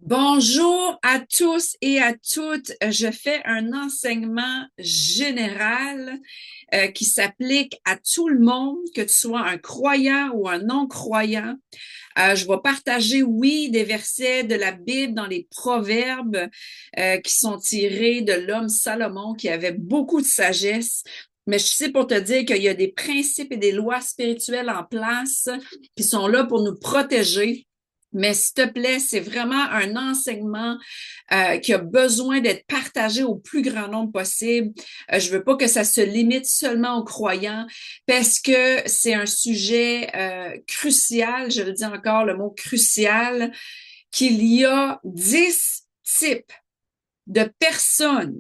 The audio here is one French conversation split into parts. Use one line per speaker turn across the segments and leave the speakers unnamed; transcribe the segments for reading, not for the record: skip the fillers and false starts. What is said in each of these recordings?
Bonjour à tous et à toutes. Je fais un enseignement général qui s'applique à tout le monde, que tu sois un croyant ou un non-croyant. Je vais partager, oui, des versets de la Bible dans les Proverbes qui sont tirés de l'homme Salomon qui avait beaucoup de sagesse. Mais je sais pour te dire qu'il y a des principes et des lois spirituelles en place qui sont là pour nous protéger. Mais s'il te plaît, c'est vraiment un enseignement qui a besoin d'être partagé au plus grand nombre possible. Je veux pas que ça se limite seulement aux croyants parce que c'est un sujet crucial, je le dis encore, le mot crucial, qu'il y a 10 types de personnes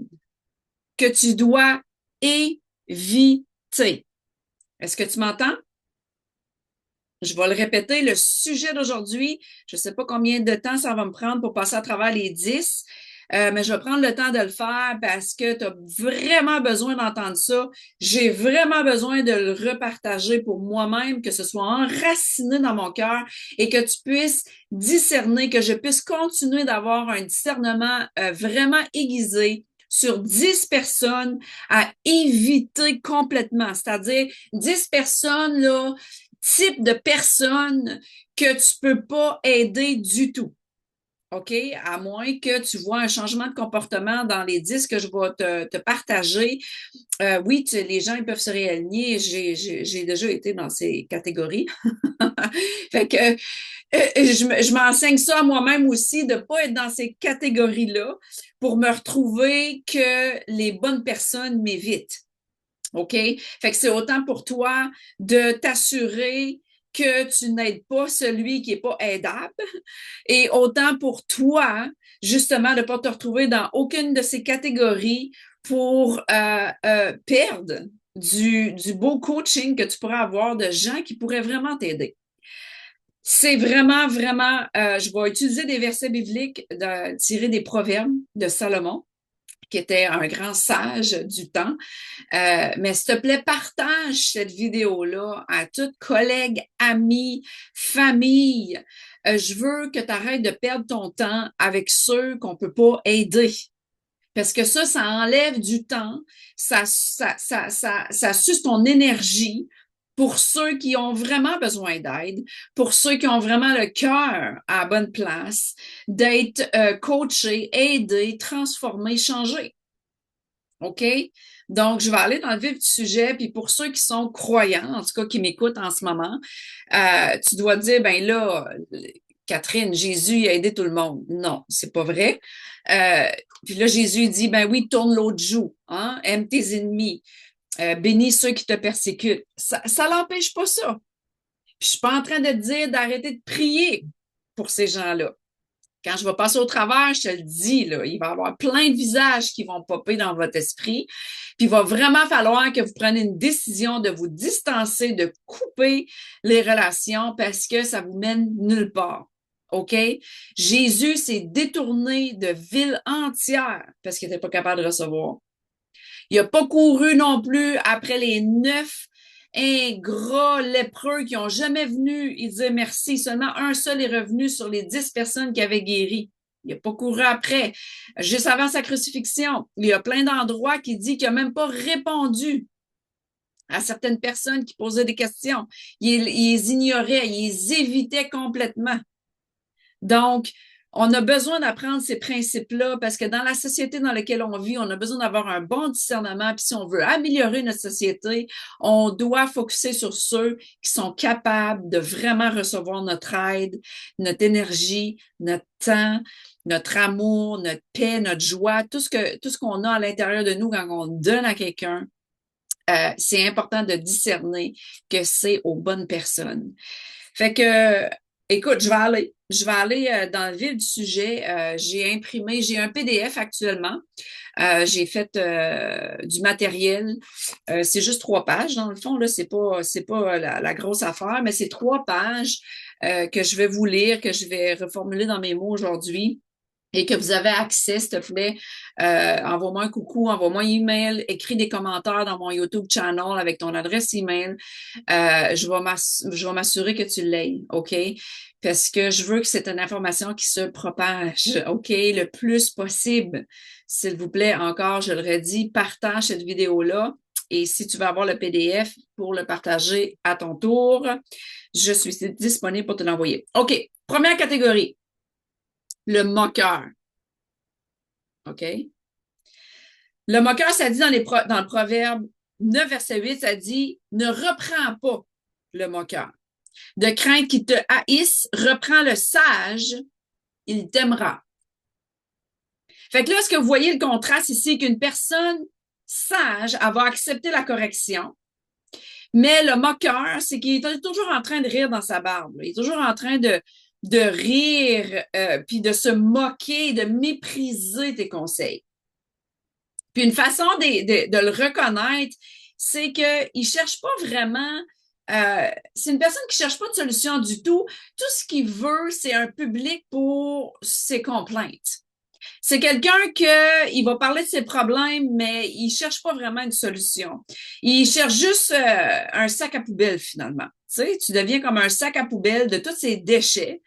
que tu dois éviter. Est-ce que tu m'entends? Je vais le répéter, le sujet d'aujourd'hui, je ne sais pas combien de temps ça va me prendre pour passer à travers les 10, mais je vais prendre le temps de le faire parce que tu as vraiment besoin d'entendre ça. J'ai vraiment besoin de le repartager pour moi-même, que ce soit enraciné dans mon cœur et que tu puisses discerner, que je puisse continuer d'avoir un discernement vraiment aiguisé sur 10 personnes à éviter complètement, c'est-à-dire 10 personnes là type de personne que tu peux pas aider du tout. OK? À moins que tu vois un changement de comportement dans les 10 que je vais te partager. Oui, les gens ils peuvent se réaligner. J'ai déjà été dans ces catégories. Fait que je m'enseigne ça à moi-même aussi, de pas être dans ces catégories-là pour me retrouver que les bonnes personnes m'évitent. OK? Fait que c'est autant pour toi de t'assurer que tu n'aides pas celui qui est pas aidable et autant pour toi, justement, de ne pas te retrouver dans aucune de ces catégories pour perdre du beau coaching que tu pourrais avoir de gens qui pourraient vraiment t'aider. C'est vraiment, vraiment, je vais utiliser des versets bibliques tirés des Proverbes de Salomon qui était un grand sage du temps. Mais s'il te plaît, partage cette vidéo-là à toutes collègues, amis, famille. Je veux que tu arrêtes de perdre ton temps avec ceux qu'on peut pas aider. Parce que ça enlève du temps, ça suce ton énergie pour ceux qui ont vraiment besoin d'aide, pour ceux qui ont vraiment le cœur à la bonne place, d'être coachés, aidés, transformés, changés. OK? Donc, je vais aller dans le vif du sujet. Puis pour ceux qui sont croyants, en tout cas qui m'écoutent en ce moment, tu dois dire, ben là, Catherine, Jésus a aidé tout le monde. Non, c'est pas vrai. Euh, puis là, Jésus dit, ben oui, tourne l'autre joue, hein? Aime tes ennemis, bénis ceux qui te persécutent. Ça l'empêche pas ça. Puis je suis pas en train de te dire d'arrêter de prier pour ces gens-là. Quand je vais passer au travers, je te le dis, là, il va y avoir plein de visages qui vont popper dans votre esprit. Puis il va vraiment falloir que vous preniez une décision de vous distancer, de couper les relations parce que ça vous mène nulle part. OK? Jésus s'est détourné de villes entières parce qu'il n'était pas capable de recevoir. Il n'a pas couru non plus après les 9 ingrats lépreux qui ont jamais venu. Il disait merci. Seulement un seul est revenu sur les 10 personnes qui avaient guéri. Il n'a pas couru après. Juste avant sa crucifixion, il y a plein d'endroits qui dit qu'il n'a même pas répondu à certaines personnes qui posaient des questions. Il les ignorait, il les évitait complètement. Donc, on a besoin d'apprendre ces principes-là parce que dans la société dans laquelle on vit, on a besoin d'avoir un bon discernement. Puis si on veut améliorer notre société, on doit focuser sur ceux qui sont capables de vraiment recevoir notre aide, notre énergie, notre temps, notre amour, notre paix, notre joie, tout ce qu'on a à l'intérieur de nous quand on donne à quelqu'un. C'est important de discerner que c'est aux bonnes personnes. Fait que, écoute, je vais aller dans le vif du sujet. J'ai un PDF actuellement. J'ai fait du matériel. C'est juste 3 pages dans le fond là. C'est pas la grosse affaire, mais c'est 3 pages que je vais vous lire, que je vais reformuler dans mes mots aujourd'hui. et que vous avez accès, s'il te plaît, envoie-moi un coucou, envoie-moi un email, écris des commentaires dans mon YouTube channel avec ton adresse email. Je vais m'assurer que tu l'aies, OK? Parce que je veux que c'est une information qui se propage, OK? Le plus possible. S'il vous plaît, encore, je le redis, partage cette vidéo-là. Et si tu veux avoir le PDF pour le partager à ton tour, je suis disponible pour te l'envoyer. OK, première catégorie, le moqueur. OK? Le moqueur, ça dit dans le Proverbe 9, verset 8, ça dit « Ne reprends pas le moqueur. De crainte qu'il te haïsse, reprends le sage, il t'aimera. » Fait que là, est-ce que vous voyez le contraste ici, qu'une personne sage, elle va accepter la correction, mais le moqueur, c'est qu'il est toujours en train de rire dans sa barbe. Il est toujours en train de rire, puis de se moquer, de mépriser tes conseils. Puis une façon de le reconnaître, c'est qu'il ne cherche pas vraiment, c'est une personne qui ne cherche pas de solution du tout. Tout ce qu'il veut, c'est un public pour ses complaintes. C'est quelqu'un il va parler de ses problèmes, mais il cherche pas vraiment une solution. Il cherche juste un sac à poubelle, finalement. Tu sais, tu deviens comme un sac à poubelle de tous ces déchets.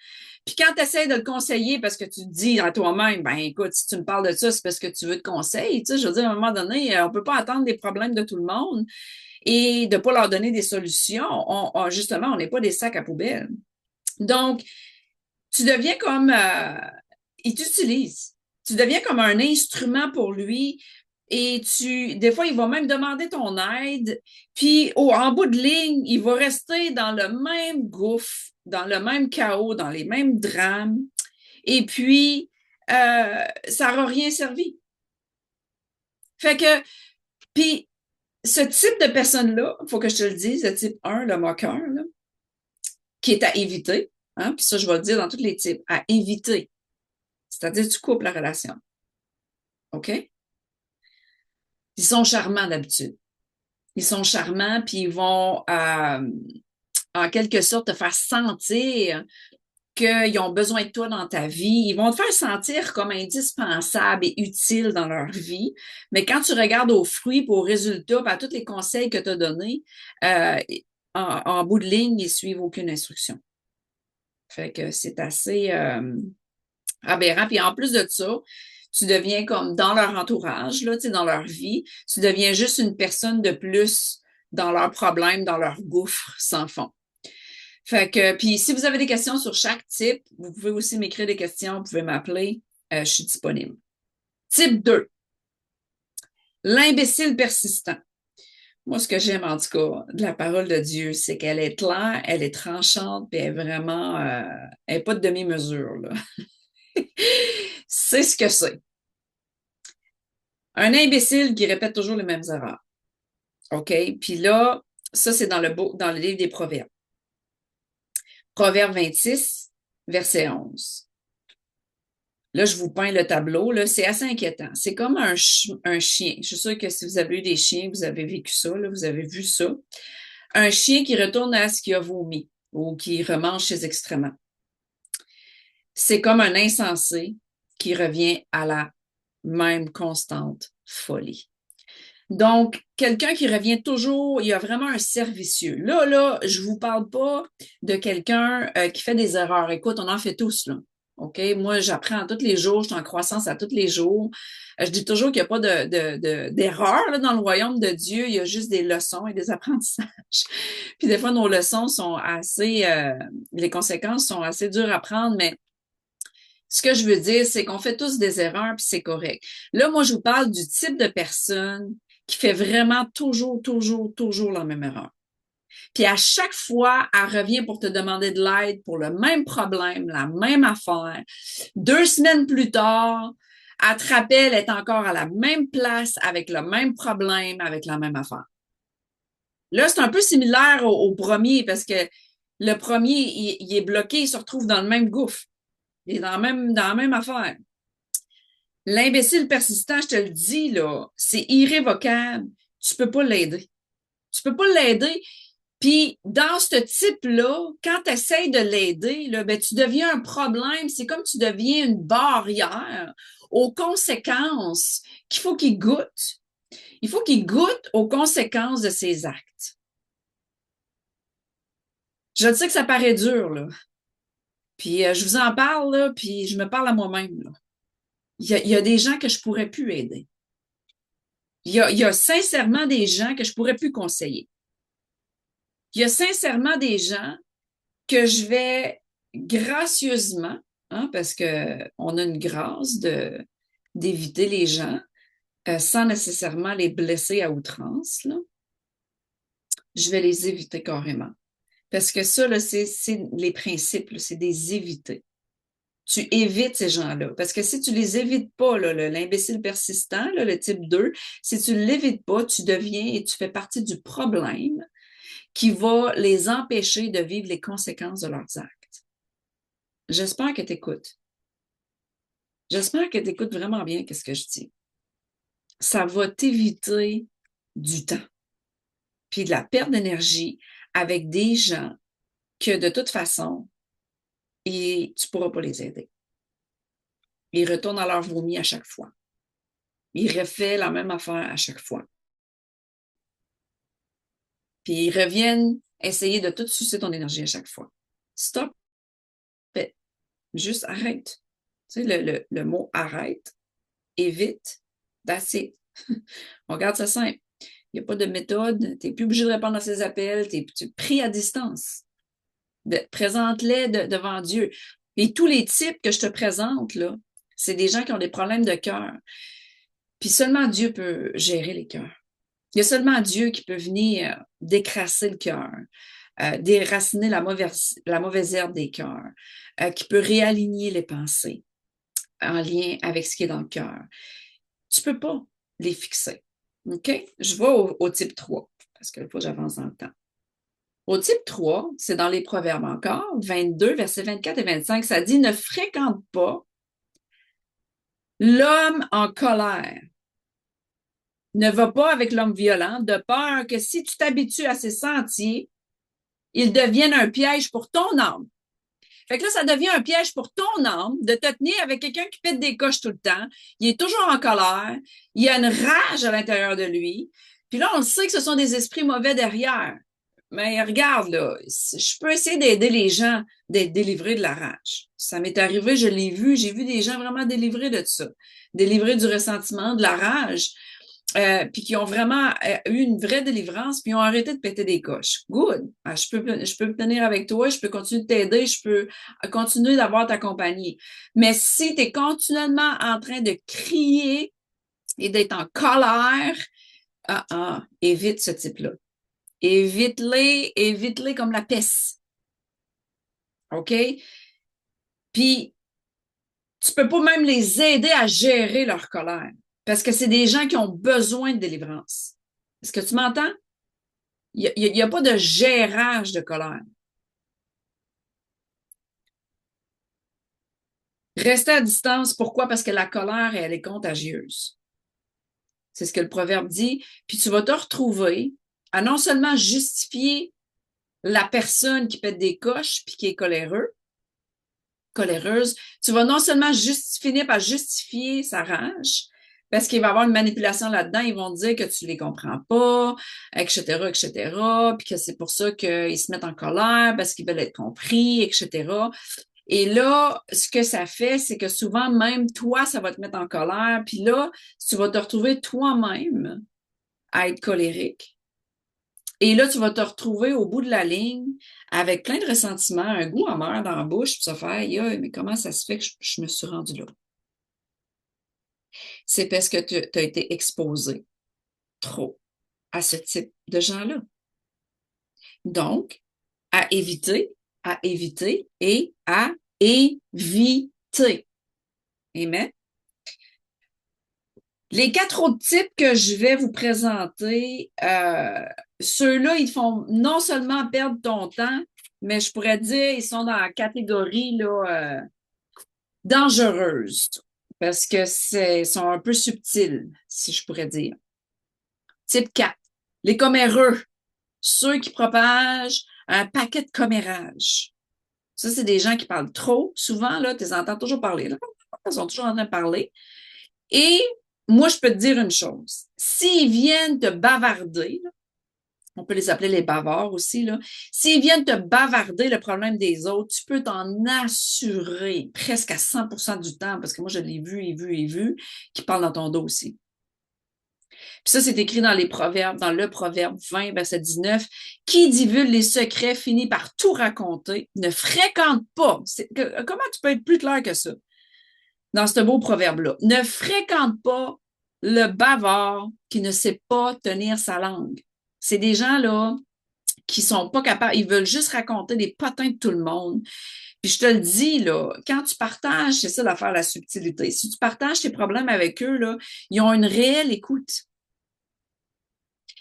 Puis quand tu essaies de le conseiller parce que tu te dis à toi-même, ben écoute, si tu me parles de ça, c'est parce que tu veux te conseiller. Tu sais, je veux dire, à un moment donné, on peut pas attendre des problèmes de tout le monde et de pas leur donner des solutions. Justement, on n'est pas des sacs à poubelle. Donc, tu deviens comme il t'utilise. Tu deviens comme un instrument pour lui et des fois, il va même demander ton aide. Puis, en bout de ligne, il va rester dans le même gouffre, dans le même chaos, dans les mêmes drames. Et puis, ça n'aura rien servi. Fait que, puis, ce type de personne-là, il faut que je te le dise, le type 1, le moqueur, là, qui est à éviter, hein, puis ça, je vais le dire dans tous les types, à éviter. C'est-à-dire, tu coupes la relation. OK? Ils sont charmants d'habitude. Ils sont charmants, puis ils vont, en quelque sorte, te faire sentir qu'ils ont besoin de toi dans ta vie. Ils vont te faire sentir comme indispensable et utile dans leur vie. Mais quand tu regardes aux fruits, puis aux résultats, puis à tous les conseils que tu as donnés, en bout de ligne, ils suivent aucune instruction. Fait que c'est assez aberrant. Puis en plus de ça, tu deviens comme dans leur entourage, là, tu sais, dans leur vie, tu deviens juste une personne de plus dans leurs problèmes, dans leur gouffre sans fond. Fait que, puis si vous avez des questions sur chaque type, vous pouvez aussi m'écrire des questions, vous pouvez m'appeler, je suis disponible. Type 2, l'imbécile persistant. Moi, ce que j'aime en tout cas de la parole de Dieu, c'est qu'elle est claire, elle est tranchante, puis elle est vraiment, elle n'est pas de demi-mesure, là. C'est ce que c'est. Un imbécile qui répète toujours les mêmes erreurs. OK? Puis là, ça, c'est dans le livre des Proverbes. Proverbe 26, verset 11. Là, je vous peins le tableau. Là, c'est assez inquiétant. C'est comme un chien. Je suis sûre que si vous avez eu des chiens, vous avez vécu ça, là, vous avez vu ça. Un chien qui retourne à ce qu'il a vomi ou qui remange ses excréments. C'est comme un insensé qui revient à la même constante folie. Donc, quelqu'un qui revient toujours, il y a vraiment un cercle vicieux. Là, je vous parle pas de quelqu'un qui fait des erreurs. Écoute, on en fait tous, là. OK? Moi, j'apprends tous les jours, je suis en croissance à tous les jours. Je dis toujours qu'il n'y a pas d'erreur là, dans le royaume de Dieu, il y a juste des leçons et des apprentissages. Puis des fois, nos leçons sont assez, les conséquences sont assez dures à prendre, mais ce que je veux dire, c'est qu'on fait tous des erreurs, puis c'est correct. Là, moi, je vous parle du type de personne qui fait vraiment toujours la même erreur. Puis à chaque fois, elle revient pour te demander de l'aide pour le même problème, la même affaire. 2 semaines plus tard, elle te rappelle, elle est encore à la même place, avec le même problème, avec la même affaire. Là, c'est un peu similaire au premier, parce que le premier, il est bloqué, il se retrouve dans le même gouffre. Il est dans la même affaire. L'imbécile persistant, je te le dis, là, c'est irrévocable. Tu peux pas l'aider. Tu peux pas l'aider Puis, dans ce type-là, quand tu essaies de l'aider, là, ben, tu deviens un problème. C'est comme tu deviens une barrière aux conséquences qu'il faut qu'il goûte. Il faut qu'il goûte aux conséquences de ses actes. Je sais que ça paraît dur, là. Puis, je vous en parle, là, puis je me parle à moi-même, là. Il y a des gens que je pourrais plus aider. Il y a sincèrement des gens que je pourrais plus conseiller. Il y a sincèrement des gens que je vais gracieusement, hein, parce que on a une grâce d'éviter les gens sans nécessairement les blesser à outrance, là, je vais les éviter carrément. Parce que ça, là, c'est les principes, c'est des éviter. Tu évites ces gens-là. Parce que si tu les évites pas, l'imbécile persistant, là, le type 2, si tu ne l'évites pas, tu deviens et tu fais partie du problème qui va les empêcher de vivre les conséquences de leurs actes. J'espère que tu écoutes. J'espère que tu écoutes vraiment bien ce que je dis. Ça va t'éviter du temps, puis de la perte d'énergie avec des gens que de toute façon, tu ne pourras pas les aider. Ils retournent à leur vomi à chaque fois. Ils refont la même affaire à chaque fois. Puis ils reviennent essayer de tout sucer ton énergie à chaque fois. Stop. Juste arrête. Tu sais, le mot arrête, évite, that's it. On regarde ça simple. Il n'y a pas de méthode. Tu n'es plus obligé de répondre à ces appels. Tu es pris à distance. Présente-les devant Dieu. Et tous les types que je te présente, là, c'est des gens qui ont des problèmes de cœur. Puis seulement Dieu peut gérer les cœurs. Il y a seulement Dieu qui peut venir décrasser le cœur, déraciner la mauvaise herbe des cœurs, qui peut réaligner les pensées en lien avec ce qui est dans le cœur. Tu ne peux pas les fixer. OK? Je vais au type 3, parce que fois, j'avance dans le temps. Au type 3, c'est dans les Proverbes encore, 22, versets 24 et 25, ça dit « Ne fréquente pas l'homme en colère. Ne va pas avec l'homme violent, de peur que si tu t'habitues à ses sentiers, il devienne un piège pour ton âme. » Fait que là, ça devient un piège pour ton âme de te tenir avec quelqu'un qui pète des coches tout le temps. Il est toujours en colère. Il y a une rage à l'intérieur de lui. Puis là, on sait que ce sont des esprits mauvais derrière. Mais regarde, là, je peux essayer d'aider les gens d'être délivrés de la rage. Ça m'est arrivé, je l'ai vu, j'ai vu des gens vraiment délivrés de ça. Délivrés du ressentiment, de la rage. Puis qui ont vraiment eu une vraie délivrance, puis ont arrêté de péter des coches. Good. Je peux me tenir avec toi, je peux continuer de t'aider, je peux continuer d'avoir ta compagnie. Mais si tu es continuellement en train de crier et d'être en colère, évite ce type-là. Évite-les comme la peste. OK? Puis, tu peux pas même les aider à gérer leur colère. Parce que c'est des gens qui ont besoin de délivrance. Est-ce que tu m'entends? Il n'y a pas de gérage de colère. Rester à distance, pourquoi? Parce que la colère, elle est contagieuse. C'est ce que le proverbe dit. Puis tu vas te retrouver à non seulement justifier la personne qui pète des coches puis qui est coléreuse, tu vas non seulement finir par justifier sa rage, parce qu'il va y avoir une manipulation là-dedans, ils vont dire que tu les comprends pas, etc., etc., puis que c'est pour ça qu'ils se mettent en colère, parce qu'ils veulent être compris, etc. Et là, ce que ça fait, c'est que souvent, même toi, ça va te mettre en colère, puis là, tu vas te retrouver toi-même à être colérique. Et là, tu vas te retrouver au bout de la ligne avec plein de ressentiments, un goût amer dans la bouche, puis ça fait, mais comment ça se fait que je me suis rendue là? C'est parce que tu as été exposé trop à ce type de gens-là. Donc, à éviter et à éviter. Amen. Les 4 autres types que je vais vous présenter, ceux-là, ils font non seulement perdre ton temps, mais je pourrais dire, ils sont dans la catégorie là, dangereuse, parce que sont un peu subtils, si je pourrais dire. Type 4, les comméreux. ceux qui propagent un paquet de commérages. Ça, c'est des gens qui parlent trop. Souvent, là, tu les entends toujours parler. Là. Ils sont toujours en train de parler. Et moi, je peux te dire une chose. S'ils viennent te bavarder, là, on peut les appeler les bavards aussi, là. S'ils viennent te bavarder le problème des autres, tu peux t'en assurer presque à 100% du temps, parce que moi, je l'ai vu et vu et vu, qui parlent dans ton dos aussi. Puis ça, c'est écrit dans les proverbes, dans le proverbe 20, verset 19. Qui divulgue les secrets finit par tout raconter, ne fréquente pas. Comment tu peux être plus clair que ça? Dans ce beau proverbe-là. Ne fréquente pas le bavard qui ne sait pas tenir sa langue. C'est des gens, là, qui sont pas capables, ils veulent juste raconter des potins de tout le monde. Puis je te le dis, là, quand tu partages, c'est ça l'affaire, la subtilité. Si tu partages tes problèmes avec eux, là, ils ont une réelle écoute.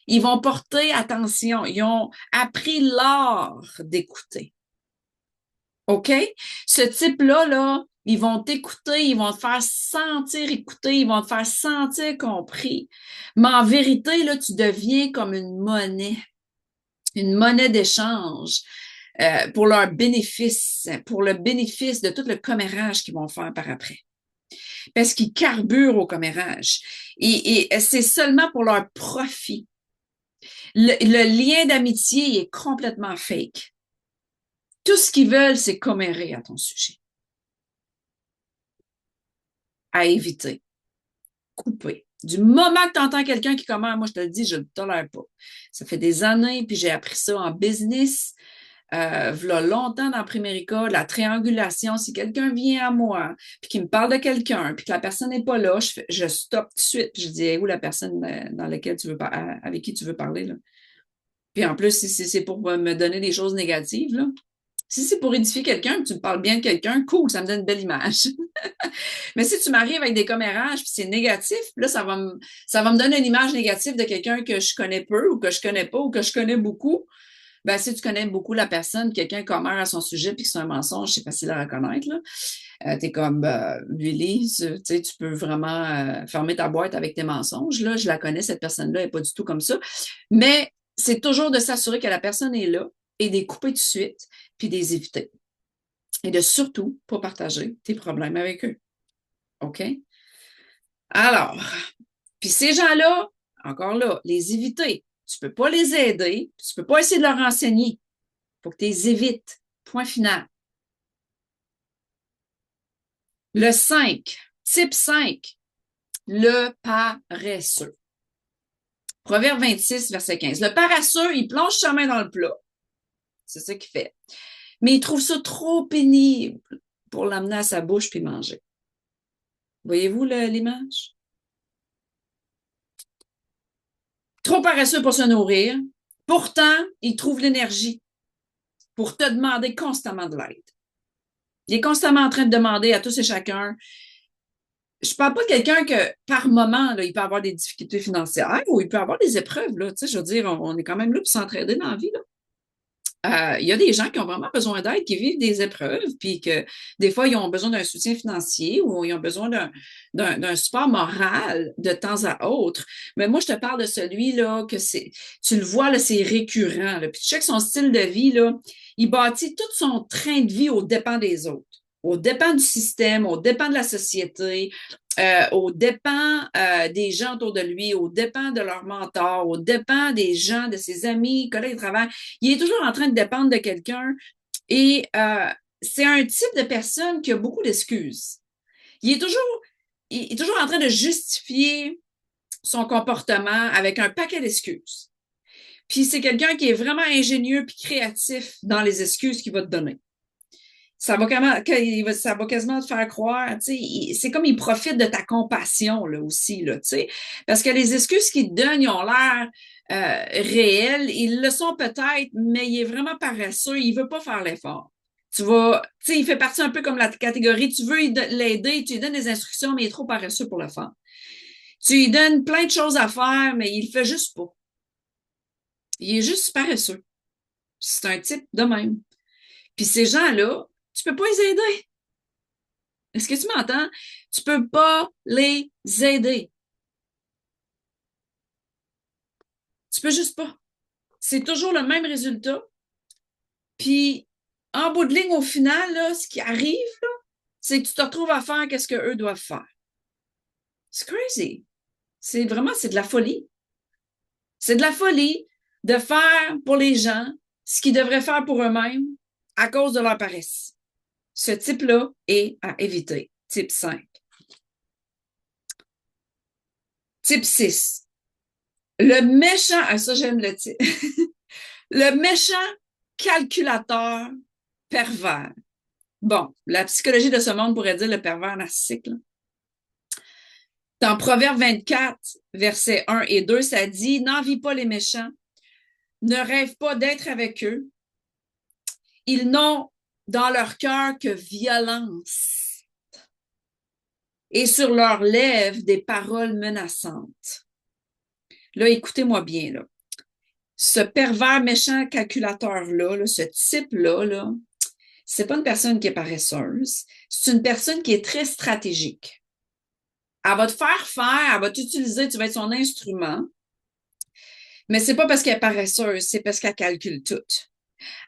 Ils vont porter attention. Ils ont appris l'art d'écouter. OK? Ce type-là, là, ils vont t'écouter, ils vont te faire sentir écouter, ils vont te faire sentir compris. Mais en vérité, là, tu deviens comme une monnaie d'échange pour leur bénéfice, pour le bénéfice de tout le commérage qu'ils vont faire par après. Parce qu'ils carburent au commérage. Et c'est seulement pour leur profit. Le lien d'amitié est complètement fake. Tout ce qu'ils veulent, c'est commérer à ton sujet. À éviter. Couper. Du moment que tu entends quelqu'un qui commère, moi, je te le dis, je ne le tolère pas. Ça fait des années, puis j'ai appris ça en business. V'là longtemps dans Primerica, la triangulation, si quelqu'un vient à moi, puis qu'il me parle de quelqu'un, puis que la personne n'est pas là, je stoppe tout de suite, puis je dis, hey, où la personne dans laquelle tu veux avec qui tu veux parler, là? Puis en plus, si c'est pour me donner des choses négatives, là, si c'est pour édifier quelqu'un, tu me parles bien de quelqu'un, cool, ça me donne une belle image. Mais si tu m'arrives avec des commérages, puis c'est négatif, là, ça va me donner une image négative de quelqu'un que je connais peu, ou que je connais pas, ou que je connais beaucoup. Ben, si tu connais beaucoup la personne, quelqu'un commère à son sujet, puis que c'est un mensonge, c'est facile à reconnaître, là. T'es comme, Lily, tu sais, tu peux vraiment fermer ta boîte avec tes mensonges, là. Je la connais, cette personne-là, elle n'est pas du tout comme ça. Mais c'est toujours de s'assurer que la personne est là et de les couper tout de suite, puis de les éviter. Et de surtout pas partager tes problèmes avec eux. OK? Alors, puis ces gens-là, encore là, les éviter. Tu peux pas les aider, tu peux pas essayer de leur enseigner. Il faut que tu les évites. Point final. Le 5, type 5, le paresseux. Proverbe 26, verset 15. Le paresseux, il plonge sa main dans le plat. C'est ça qu'il fait. Mais il trouve ça trop pénible pour l'amener à sa bouche puis manger. Voyez-vous l'image? Trop paresseux pour se nourrir. Pourtant, il trouve l'énergie pour te demander constamment de l'aide. Il est constamment en train de demander à tous et chacun. Je parle pas de quelqu'un que, par moment, là, il peut avoir des difficultés financières ou il peut avoir des épreuves. Là, je veux dire, on est quand même là pour s'entraider dans la vie. Là. Il y a des gens qui ont vraiment besoin d'aide, qui vivent des épreuves, puis que des fois, ils ont besoin d'un soutien financier ou ils ont besoin d'un support moral de temps à autre. Mais moi, je te parle de celui-là que tu le vois, là, c'est récurrent. Là. Puis tu sais que son style de vie, là, il bâtit tout son train de vie aux dépens des autres, aux dépens du système, aux dépens de la société, aux dépens des gens autour de lui, aux dépens de leur mentor, aux dépens des gens, de ses amis, collègues de travail. Il est toujours en train de dépendre de quelqu'un et c'est un type de personne qui a beaucoup d'excuses. Il est toujours en train de justifier son comportement avec un paquet d'excuses. Puis c'est quelqu'un qui est vraiment ingénieux puis créatif dans les excuses qu'il va te donner. Ça va quasiment te faire croire, tu sais, c'est comme il profite de ta compassion, là, aussi, là, tu sais. Parce que les excuses qu'il te donne, ils ont l'air réelles. Ils le sont peut-être, mais il est vraiment paresseux. Il veut pas faire l'effort. Tu sais, il fait partie un peu comme la catégorie, tu veux l'aider, tu lui donnes des instructions, mais il est trop paresseux pour le faire. Tu lui donnes plein de choses à faire, mais il le fait juste pas. Il est juste paresseux. C'est un type de même. Puis ces gens-là, tu peux pas les aider. Est-ce que tu m'entends? Tu peux pas les aider. Tu peux juste pas. C'est toujours le même résultat. Puis, en bout de ligne, au final, là, ce qui arrive, là, c'est que tu te retrouves à faire qu'est-ce qu'eux doivent faire. C'est crazy. C'est vraiment, c'est de la folie. C'est de la folie de faire pour les gens ce qu'ils devraient faire pour eux-mêmes à cause de leur paresse. Ce type-là est à éviter. Type 5. Type 6. Le méchant, ah ça j'aime le titre, le méchant calculateur pervers. Bon, la psychologie de ce monde pourrait dire le pervers narcissique. Là. Dans Proverbe 24, versets 1 et 2, ça dit « N'envie pas les méchants, ne rêve pas d'être avec eux. Ils n'ont dans leur cœur que violence et sur leurs lèvres des paroles menaçantes. » Là, écoutez-moi bien, là. Ce pervers méchant calculateur-là, là, ce type-là, là, c'est pas une personne qui est paresseuse, c'est une personne qui est très stratégique. Elle va te faire, elle va t'utiliser, tu vas être son instrument, mais c'est pas parce qu'elle est paresseuse, c'est parce qu'elle calcule tout.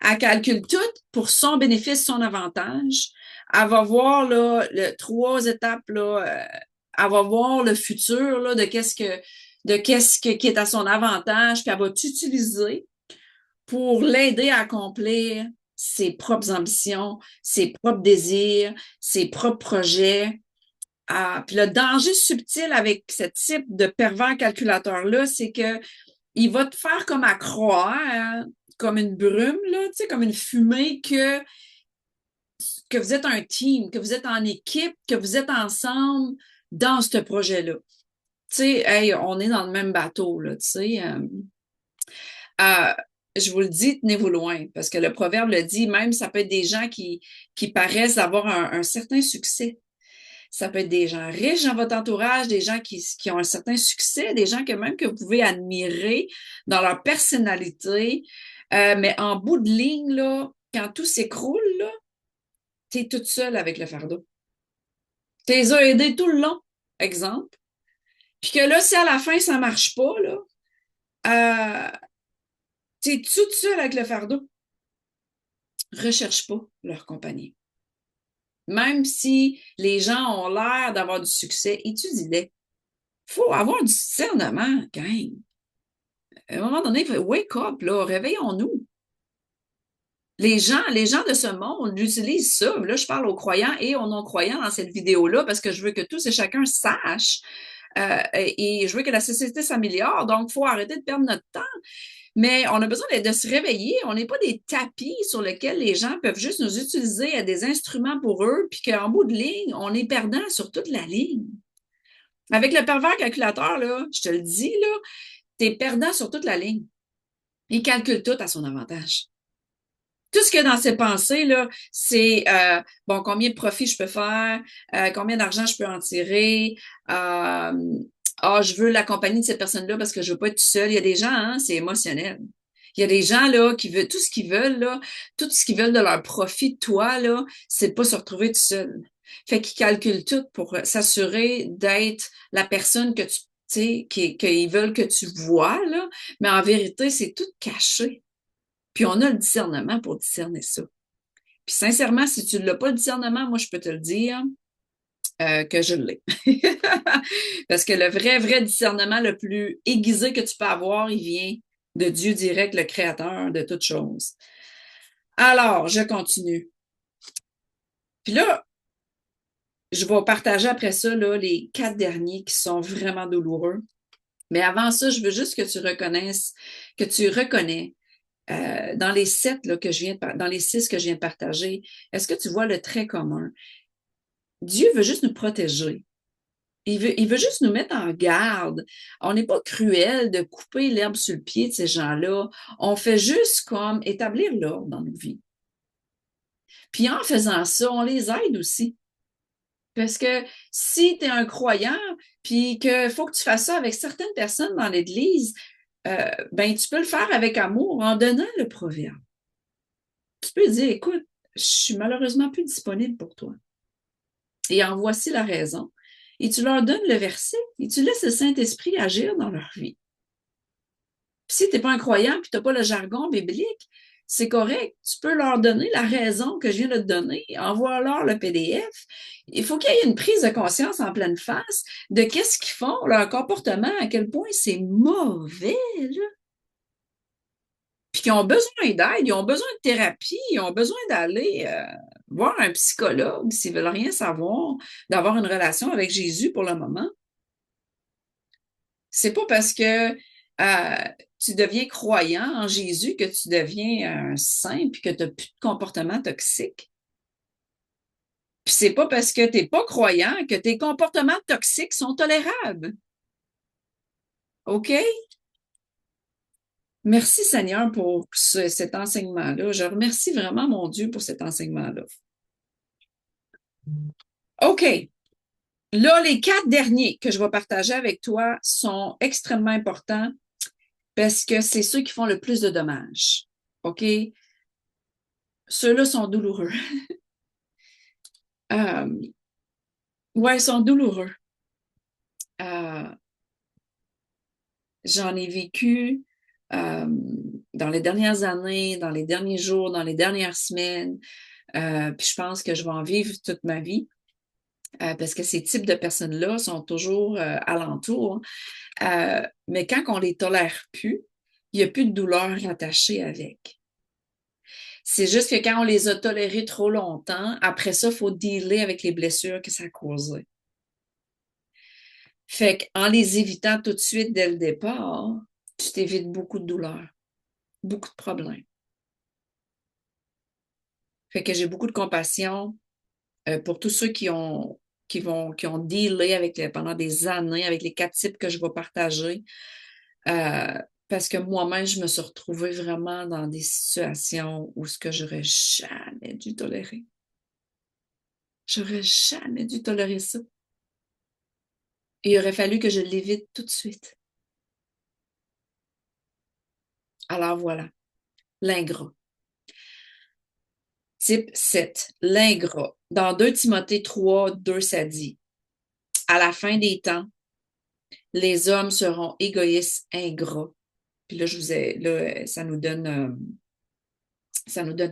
Elle calcule tout pour son bénéfice, son avantage. Elle va voir là, trois étapes, là, elle va voir le futur là, de qu'est-ce qui est à son avantage, puis elle va t'utiliser pour l'aider à accomplir ses propres ambitions, ses propres désirs, ses propres projets. Ah, puis le danger subtil avec ce type de pervers calculateur-là, c'est que il va te faire comme à croire, hein, comme une brume, là, tu sais, comme une fumée, que vous êtes un team, que vous êtes en équipe, que vous êtes ensemble dans ce projet-là. Tu sais, hey, on est dans le même bateau, là, tu sais. Euh, je vous le dis, tenez-vous loin, parce que le proverbe le dit, même ça peut être des gens qui paraissent avoir un certain succès. Ça peut être des gens riches dans votre entourage, des gens qui ont un certain succès, des gens que même que vous pouvez admirer dans leur personnalité. Mais en bout de ligne, là, quand tout s'écroule, là, t'es toute seule avec le fardeau. Tu les as aidés tout le long, exemple. Puis que là, si à la fin, ça marche pas, là, t'es toute seule avec le fardeau. Recherche pas leur compagnie. Même si les gens ont l'air d'avoir du succès, étudie-les. Il faut avoir du discernement, gang. À un moment donné, il faut wake up, là, réveillons-nous. Les gens de ce monde utilisent ça. Là, je parle aux croyants et aux non-croyants dans cette vidéo-là parce que je veux que tous et chacun sachent et je veux que la société s'améliore. Donc, il faut arrêter de perdre notre temps. Mais on a besoin de se réveiller. On n'est pas des tapis sur lesquels les gens peuvent juste nous utiliser à des instruments pour eux, puis qu'en bout de ligne, on est perdant sur toute la ligne. Avec le pervers calculateur, là, je te le dis, là, tu es perdant sur toute la ligne. Il calcule tout à son avantage. Tout ce qu'il y a dans ses pensées, là, c'est bon, combien de profits je peux faire, combien d'argent je peux en tirer, je veux la compagnie de cette personne-là parce que je veux pas être tout seul. Il y a des gens, hein, c'est émotionnel. Il y a des gens là qui veulent tout ce qu'ils veulent, là, tout ce qu'ils veulent de leur profit de toi, là, c'est pas se retrouver tout seul. Fait qu'ils calculent tout pour s'assurer d'être la personne que tu sais, qu'ils veulent que tu vois, là, mais en vérité, c'est tout caché. Puis on a le discernement pour discerner ça. Puis sincèrement, si tu n'as pas le discernement, moi, je peux te le dire que je l'ai. Parce que le vrai discernement le plus aiguisé que tu peux avoir, il vient de Dieu direct, le créateur de toutes choses. Alors, je continue. Puis là, je vais partager après ça là, les 4 derniers qui sont vraiment douloureux. Mais avant ça, je veux juste que tu reconnaisses, que tu reconnais dans les 7 là, que je viens dans les 6 que je viens de partager, est-ce que tu vois le trait commun? Dieu veut juste nous protéger. Il veut juste nous mettre en garde. On n'est pas cruel de couper l'herbe sur le pied de ces gens-là. On fait juste comme établir l'ordre dans nos vies. Puis en faisant ça, on les aide aussi. Parce que si tu es un croyant, puis qu'il faut que tu fasses ça avec certaines personnes dans l'Église, ben tu peux le faire avec amour en donnant le proverbe. Tu peux dire, écoute, je suis malheureusement plus disponible pour toi. Et en voici la raison. Et tu leur donnes le verset et tu laisses le Saint-Esprit agir dans leur vie. Puis si tu n'es pas un croyant puis tu n'as pas le jargon biblique, c'est correct. Tu peux leur donner la raison que je viens de te donner, envoie-leur le PDF. Il faut qu'il y ait une prise de conscience en pleine face de qu'est-ce qu'ils font, leur comportement, à quel point c'est mauvais, là. Puis qu'ils ont besoin d'aide, ils ont besoin de thérapie, ils ont besoin d'aller voir un psychologue s'ils veulent rien savoir, d'avoir une relation avec Jésus pour le moment. C'est pas parce que tu deviens croyant en Jésus que tu deviens un saint puis que tu n'as plus de comportement toxique. Puis c'est pas parce que tu n'es pas croyant que tes comportements toxiques sont tolérables. OK? Merci Seigneur pour cet enseignement-là. Je remercie vraiment mon Dieu pour cet enseignement-là. OK. Là, les 4 derniers que je vais partager avec toi sont extrêmement importants parce que c'est ceux qui font le plus de dommages. OK? Ceux-là sont douloureux. Ouais, ils sont douloureux. Euh, J'en ai vécu euh, dans les dernières années, dans les derniers jours, dans les dernières semaines. Puis je pense que je vais en vivre toute ma vie parce que ces types de personnes-là sont toujours alentour. Mais quand on les tolère plus, il n'y a plus de douleur attachée avec. C'est juste que quand on les a tolérés trop longtemps, après ça, il faut dealer avec les blessures que ça a causées. Fait qu'en les évitant tout de suite dès le départ, tu t'évites beaucoup de douleurs, beaucoup de problèmes. Fait que j'ai beaucoup de compassion pour tous ceux qui ont dealé avec pendant des années avec les 4 types que je vais partager. Parce que moi-même, je me suis retrouvée vraiment dans des situations où ce que j'aurais jamais dû tolérer. J'aurais jamais dû tolérer ça. Et il aurait fallu que je l'évite tout de suite. Alors voilà, l'ingrat. Type 7, l'ingrat. Dans 2 Timothée 3, 2, ça dit, à la fin des temps, les hommes seront égoïstes, ingrats. Puis là, ça nous donne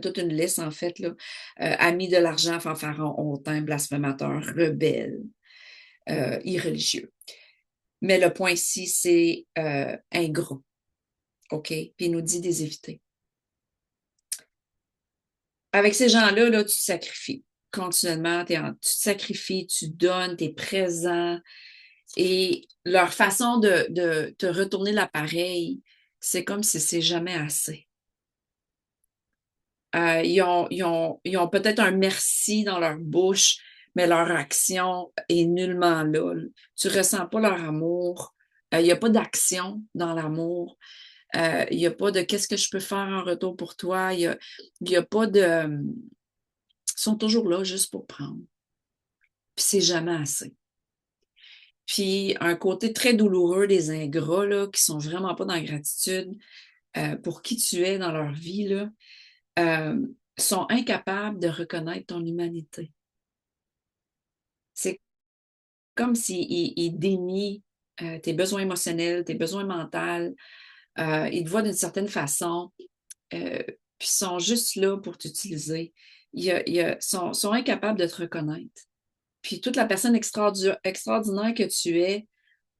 toute une liste, en fait, là. Amis de l'argent, fanfarons, hautains, blasphémateurs, rebelles, irreligieux. Mais le point ici, c'est ingrat. OK? Puis il nous dit des éviter. Avec ces gens-là, là, tu te sacrifies continuellement, tu te sacrifies, tu donnes, tu es présent. Et leur façon de te retourner l'appareil, c'est comme si c'est jamais assez. Ils ont peut-être un merci dans leur bouche, mais leur action est nullement là. Tu ne ressens pas leur amour. Il n'y a pas d'action dans l'amour. Il n'y a pas de qu'est-ce que je peux faire en retour pour toi. Il y a pas de. Ils sont toujours là juste pour prendre. Puis c'est jamais assez. Puis un côté très douloureux des ingrats, là, qui sont vraiment pas dans la gratitude pour qui tu es dans leur vie, là, sont incapables de reconnaître ton humanité. C'est comme s'ils dénient tes besoins émotionnels, tes besoins mentaux. Ils te voient d'une certaine façon, puis sont juste là pour t'utiliser. Sont incapables de te reconnaître. Puis toute la personne extraordinaire que tu es,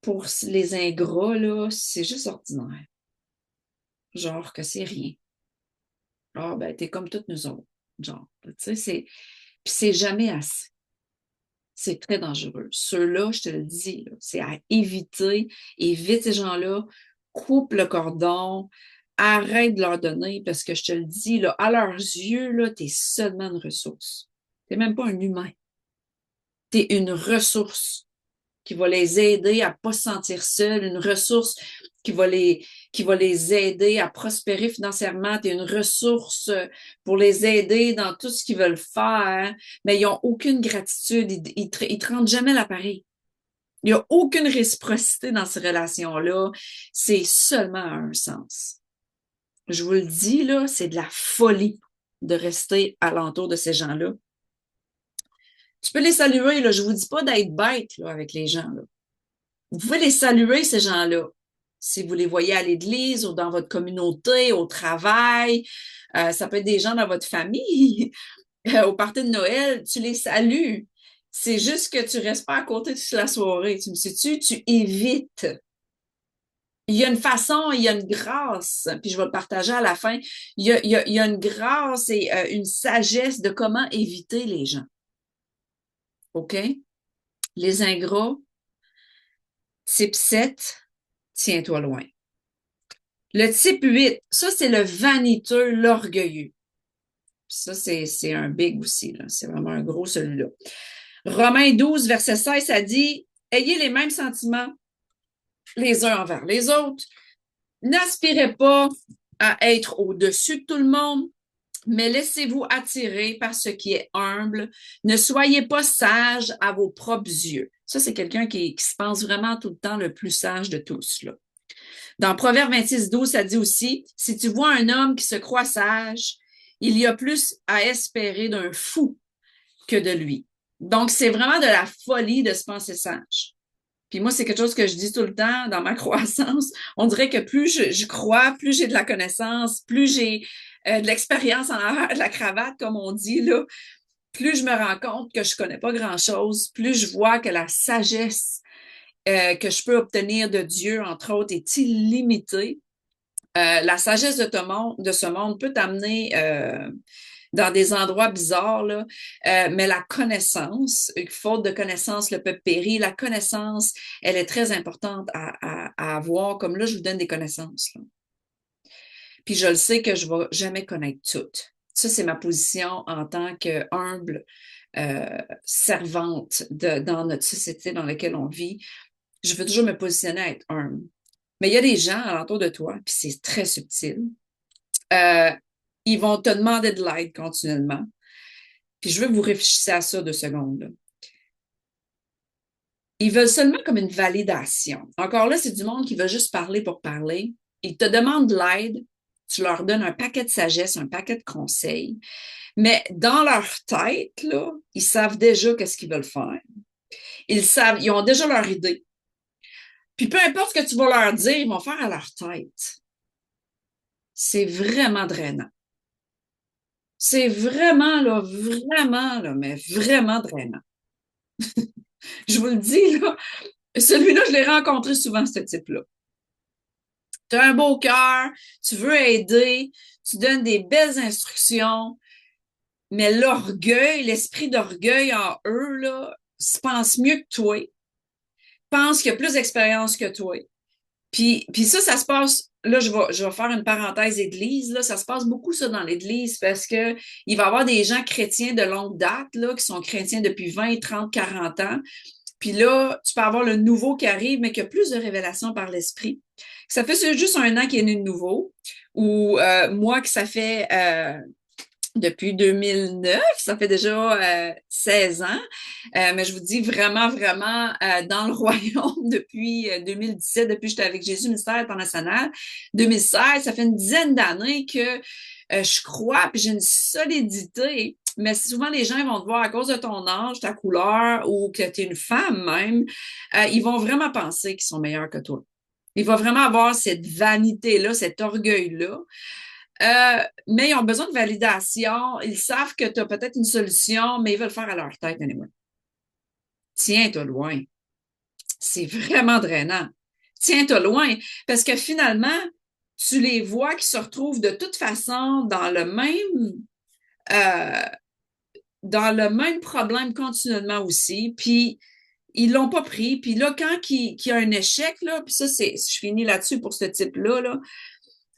pour les ingrats, là, c'est juste ordinaire. Genre que c'est rien. Ah, ben, t'es comme toutes nous autres. Genre, tu sais, puis c'est jamais assez. C'est très dangereux. Ceux-là, je te le dis, c'est à éviter. Évite ces gens-là. Coupe le cordon. Arrête de leur donner parce que je te le dis, là, à leurs yeux, là, t'es seulement une ressource. T'es même pas un humain. T'es une ressource qui va les aider à pas se sentir seuls, une ressource qui va les aider à prospérer financièrement. Tu es une ressource pour les aider dans tout ce qu'ils veulent faire, mais ils n'ont aucune gratitude. Ils te rendent jamais l'appareil. Il n'y a aucune réciprocité dans ces relations-là. C'est seulement à un sens. Je vous le dis, là, c'est de la folie de rester alentour de ces gens-là. Tu peux les saluer, là. Je vous dis pas d'être bête, là, avec les gens, là. Vous pouvez les saluer, ces gens-là. Si vous les voyez à l'église ou dans votre communauté, au travail, ça peut être des gens dans votre famille, au party de Noël, tu les salues. C'est juste que tu restes pas à côté toute la soirée. Tu me sais-tu? Tu évites. Il y a une façon, il y a une grâce, puis je vais le partager à la fin. Il y a une grâce et une sagesse de comment éviter les gens. OK? Les ingrats, type 7, tiens-toi loin. Le type 8, ça, c'est le vaniteux, l'orgueilleux. Ça, c'est un big aussi, là. C'est vraiment un gros celui-là. Romains 12, verset 16, ça dit, ayez les mêmes sentiments les uns envers les autres. N'aspirez pas à être au-dessus de tout le monde, mais laissez-vous attirer par ce qui est humble. Ne soyez pas sage à vos propres yeux. Ça, c'est quelqu'un qui se pense vraiment tout le temps le plus sage de tous, là. Dans Proverbe 26, 12, ça dit aussi, si tu vois un homme qui se croit sage, il y a plus à espérer d'un fou que de lui. Donc, c'est vraiment de la folie de se penser sage. Puis moi, c'est quelque chose que je dis tout le temps dans ma croissance. On dirait que plus je crois, plus j'ai de la connaissance, plus j'ai de l'expérience en arrière de la cravate, comme on dit, là, plus je me rends compte que je connais pas grand-chose, plus je vois que la sagesse que je peux obtenir de Dieu, entre autres, est illimitée. La sagesse de ce monde peut t'amener dans des endroits bizarres, là, mais la connaissance, faute de connaissance, le peuple périt. La connaissance, elle est très importante à avoir. Comme là, je vous donne des connaissances, là. Puis je le sais que je vais jamais connaître toutes. Ça, c'est ma position en tant que humble servante dans notre société dans laquelle on vit. Je veux toujours me positionner à être humble. Mais il y a des gens alentour de toi, puis c'est très subtil. Euh, Ils vont te demander de l'aide continuellement. Puis je veux que vous réfléchissiez à ça 2 secondes, là. Ils veulent seulement comme une validation. Encore là, c'est du monde qui veut juste parler pour parler. Ils te demandent de l'aide, tu leur donnes un paquet de sagesse, un paquet de conseils, mais dans leur tête, là, ils savent déjà qu'est-ce qu'ils veulent faire. Ils savent, ils ont déjà leur idée. Puis peu importe ce que tu vas leur dire, ils vont faire à leur tête. C'est vraiment drainant. C'est vraiment, là, mais vraiment drainant. Je vous le dis, là, celui-là, je l'ai rencontré souvent, ce type-là. Tu as un beau cœur, tu veux aider, tu donnes des belles instructions, mais l'orgueil, l'esprit d'orgueil en eux, là, se pense mieux que toi, pense qu'il a plus d'expérience que toi. Puis ça se passe, là, je vais faire une parenthèse église, là, ça se passe beaucoup ça dans l'église parce que il va y avoir des gens chrétiens de longue date, là, qui sont chrétiens depuis 20, 30, 40 ans. Puis là, tu peux avoir le nouveau qui arrive, mais qui a plus de révélations par l'esprit. Ça fait juste 1 an qu'il est né de nouveau, ou moi que ça fait depuis 2009, ça fait déjà 16 ans. Mais je vous dis vraiment dans le royaume depuis 2017, depuis que j'étais avec Jésus, ministère international. 2016, ça fait une dizaine d'années que je crois, puis j'ai une solidité. Mais souvent, les gens ils vont te voir à cause de ton âge, ta couleur, ou que tu es une femme même, ils vont vraiment penser qu'ils sont meilleurs que toi. Il va vraiment avoir cette vanité-là, cet orgueil-là. Mais ils ont besoin de validation. Ils savent que tu as peut-être une solution, mais ils veulent faire à leur tête anyway. Tiens-toi loin. C'est vraiment drainant. Tiens-toi loin. Parce que finalement, tu les vois qui se retrouvent de toute façon euh, dans le même problème continuellement aussi. Puis, ils l'ont pas pris. Puis là, quand il y a un échec, là, puis ça, je finis là-dessus pour ce type-là, là,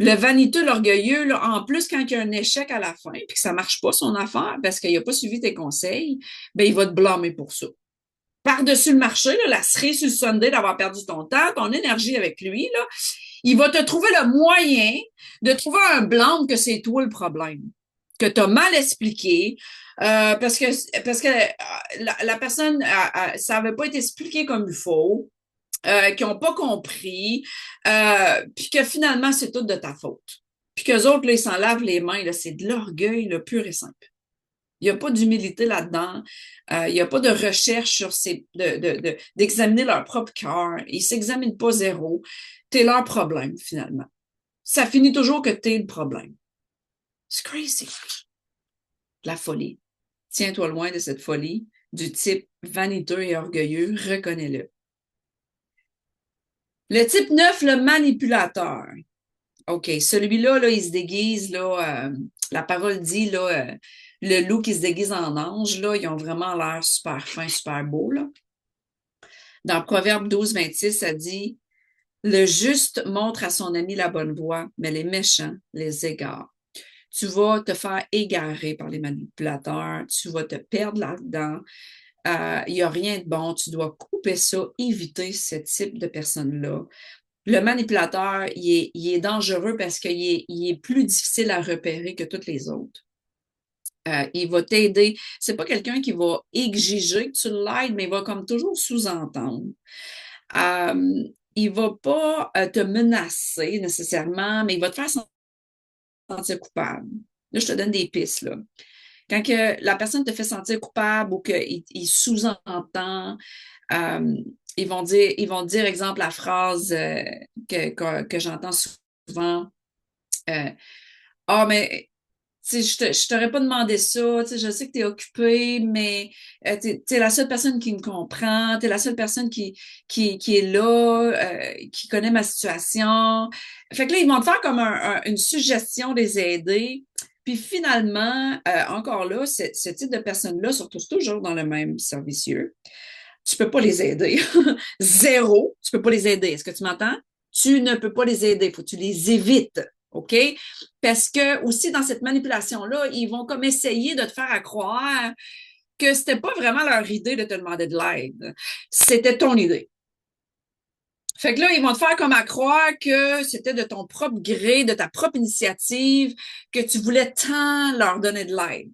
le vaniteux, l'orgueilleux, là, en plus, quand il y a un échec à la fin, puis que ça marche pas son affaire parce qu'il n'a pas suivi tes conseils, ben, il va te blâmer pour ça. Par-dessus le marché, là, la cerise sur le Sunday d'avoir perdu ton temps, ton énergie avec lui, là, il va te trouver le moyen de trouver un blâme que c'est toi le problème, que tu as mal expliqué, parce que la personne, ça n'avait pas été expliqué comme il faut, qui n'ont pas compris, puis que finalement, c'est tout de ta faute. Puis qu'eux autres, là, ils s'en lavent les mains, là, c'est de l'orgueil, là, pur et simple. Il n'y a pas d'humilité là-dedans. Il n'y a pas de recherche sur d'examiner leur propre cœur. Ils ne s'examinent pas zéro. Tu es leur problème, finalement. Ça finit toujours que tu es le problème. C'est crazy. La folie. Tiens-toi loin de cette folie du type vaniteux et orgueilleux, reconnais-le. Le type 9, le manipulateur. OK, celui-là, là, il se déguise, là, la parole dit, là, le loup qui se déguise en ange, là, ils ont vraiment l'air super fins, super beaux, là. Dans Proverbe 12, 26, ça dit, le juste montre à son ami la bonne voie, mais les méchants les égarent. Tu vas te faire égarer par les manipulateurs, tu vas te perdre là-dedans. Il n'y a rien de bon, tu dois couper ça, éviter ce type de personnes-là. Le manipulateur, il est dangereux parce il est plus difficile à repérer que toutes les autres. Il va t'aider. C'est pas quelqu'un qui va exiger que tu l'aides, mais il va comme toujours sous-entendre. Il va pas te menacer nécessairement, mais il va te faire sentir coupable. Là, je te donne des pistes, là. Quand que la personne te fait sentir coupable ou qu'il sous-entend, ils vont dire, exemple, la phrase que j'entends souvent. Mais je t'aurais pas demandé ça, je sais que tu es occupé, mais t'es la seule personne qui me comprend, t'es la seule personne qui est là, qui connaît ma situation. Fait que là, ils vont te faire comme une suggestion des aider. Puis finalement, encore là, ce type de personnes-là se retrouvent toujours dans le même servicieux. Tu peux pas les aider. Zéro, tu peux pas les aider. Est-ce que tu m'entends? Tu ne peux pas les aider. Faut que tu les évites. OK? Parce que aussi, dans cette manipulation-là, ils vont comme essayer de te faire croire que c'était pas vraiment leur idée de te demander de l'aide. C'était ton idée. Fait que là, ils vont te faire comme à croire que c'était de ton propre gré, de ta propre initiative, que tu voulais tant leur donner de l'aide.